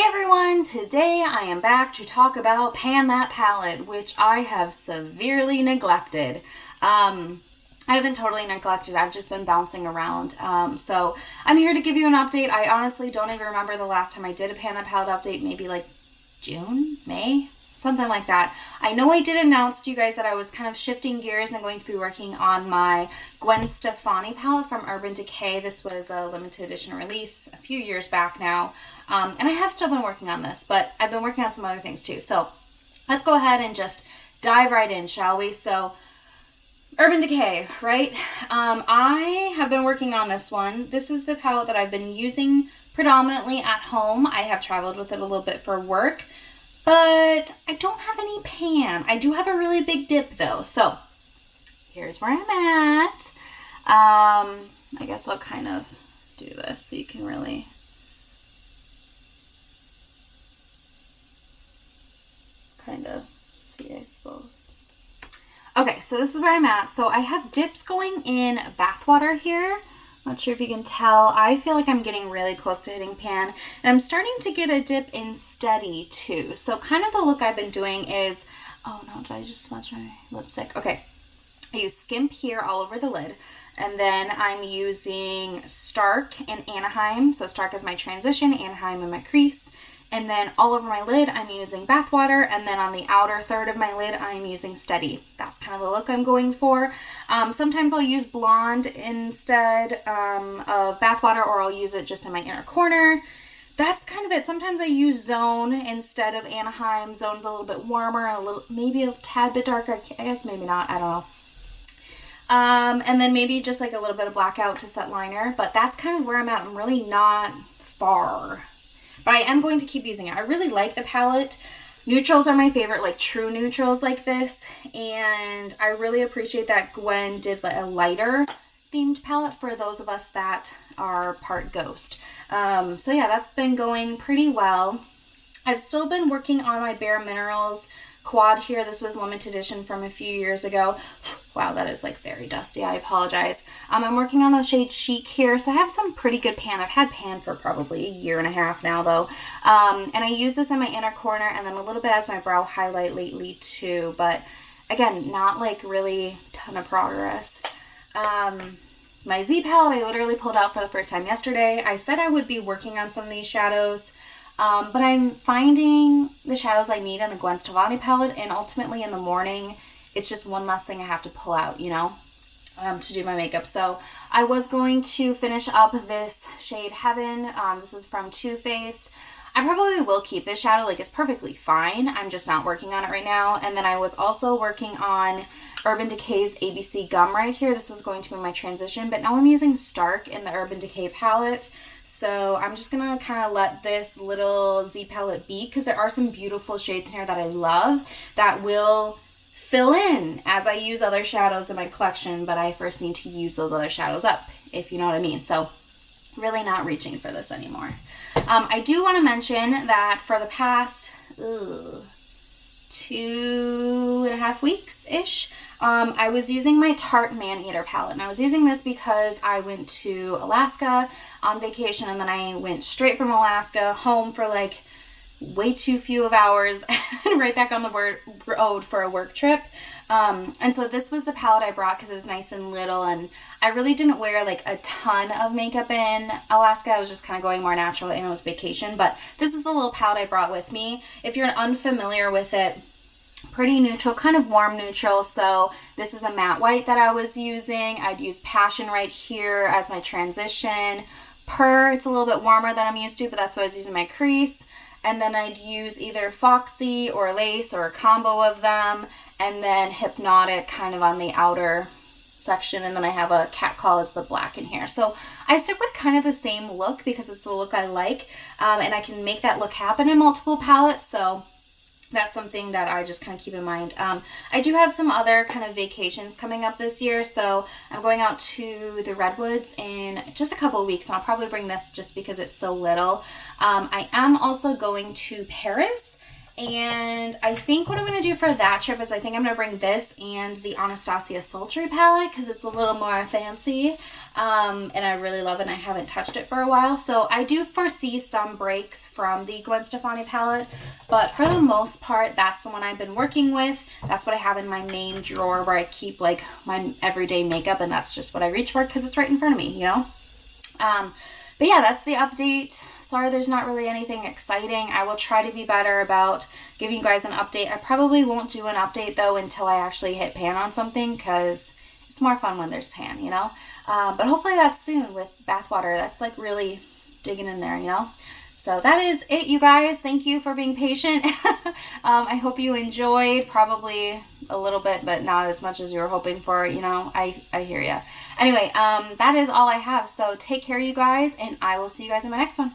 everyone! Today I am back to talk about Pan That Palette, which I have severely neglected. I haven't totally neglected, I've just been bouncing around. So I'm here to give you an update. I honestly don't even remember the last time I did a Pan That Palette update, maybe like June, May? Something like that. I know I did announce to you guys that I was kind of shifting gears and going to be working on my Gwen Stefani palette from Urban Decay. This was a limited edition release a few years back now. And I have still been working on this, but I've been working on some other things too. So let's go ahead and just dive right in, shall we? So Urban Decay, right? I have been working on this one. This is the palette that I've been using predominantly at home. I have traveled with it a little bit for work, but I don't have any pan. I do have a really big dip though. So here's where I'm at. I guess I'll kind of do this so you can really kind of see, I suppose. Okay, so this is where I'm at. So I have dips going in bathwater here. Not sure if you can tell. I feel like I'm getting really close to hitting pan. And I'm starting to get a dip in steady too. So kind of the look I've been doing is, oh no, did I just smudge my lipstick? Okay. I use Skimp here all over the lid. And then I'm using Stark and Anaheim. So Stark is my transition, Anaheim in my crease. And then all over my lid, I'm using Bathwater. And then on the outer third of my lid, I'm using Steady. That's kind of the look I'm going for. Sometimes I'll use Blonde instead of Bathwater, or I'll use it just in my inner corner. That's kind of it. Sometimes I use Zone instead of Anaheim. Zone's a little bit warmer, a little, maybe a tad bit darker. I guess maybe not. I don't know. And then maybe just like a little bit of blackout to set liner. But that's kind of where I'm at. I'm really not far. But I am going to keep using it. I really like the palette. Neutrals are my favorite, like true neutrals like this. And I really appreciate that Gwen did a lighter themed palette for those of us that are part ghost. So yeah, that's been going pretty well. I've still been working on my Bare Minerals quad here. This was limited edition from a few years ago. Wow, that is like very dusty. I apologize. I'm working on the shade Chic here, so I have some pretty good pan. I've had pan for probably a year and a half now though. And I use this in my inner corner and then a little bit as my brow highlight lately too, but again, not like really ton of progress. My Z palette I literally pulled out for the first time yesterday. I said I would be working on some of these shadows. But I'm finding the shadows I need in the Gwen Stefani palette, and ultimately in the morning, it's just one less thing I have to pull out, you know, to do my makeup. So I was going to finish up this shade Heaven. This is from Too Faced. I probably will keep this shadow, like it's perfectly fine. I'm just not working on it right now. And then I was also working on Urban Decay's ABC Gum right here. This was going to be my transition, but now I'm using Stark in the Urban Decay palette. So I'm just going to kind of let this little Z palette be, because there are some beautiful shades in here that I love that will fill in as I use other shadows in my collection, but I first need to use those other shadows up, if you know what I mean. So really not reaching for this anymore. I do want to mention that for the past 2.5 weeks-ish, I was using my Tarte Maneater palette. And I was using this because I went to Alaska on vacation, and then I went straight from Alaska home for like way too few of hours and right back on the road for a work trip. And so this was the palette I brought because it was nice and little, and I really didn't wear like a ton of makeup in Alaska. I was just kind of going more natural, and it was vacation. But this is the little palette I brought with me. If you're unfamiliar with it, pretty neutral, kind of warm neutral. So this is a matte white that I was using. I'd use Passion right here as my transition. Purr, it's a little bit warmer than I'm used to, but that's what I was using my crease. And then I'd use either Foxy or Lace or a combo of them. And then Hypnotic kind of on the outer section. And then I have a Cat Call as the black in here. So I stick with kind of the same look because it's the look I like. And I can make that look happen in multiple palettes. So that's something that I just kind of keep in mind. I do have some other kind of vacations coming up this year. So I'm going out to the Redwoods in just a couple of weeks. And I'll probably bring this just because it's so little. I am also going to Paris And I think what I'm going to do for that trip is I think I'm going to bring this and the Anastasia Sultry palette because it's a little more fancy. And I really love it and I haven't touched it for a while. So I do foresee some breaks from the Gwen Stefani palette. But for the most part, that's the one I've been working with. That's what I have in my main drawer where I keep like my everyday makeup. And that's just what I reach for because it's right in front of me, you know? But yeah, that's the update. Sorry there's not really anything exciting. I will try to be better about giving you guys an update. I probably won't do an update though until I actually hit pan on something because it's more fun when there's pan, you know? But hopefully that's soon with bathwater. That's like really digging in there, you know? So that is it, you guys. Thank you for being patient. I hope you enjoyed, probably a little bit, but not as much as you were hoping for, you know, I hear ya. Anyway, that is all I have. So take care, you guys, and I will see you guys in my next one.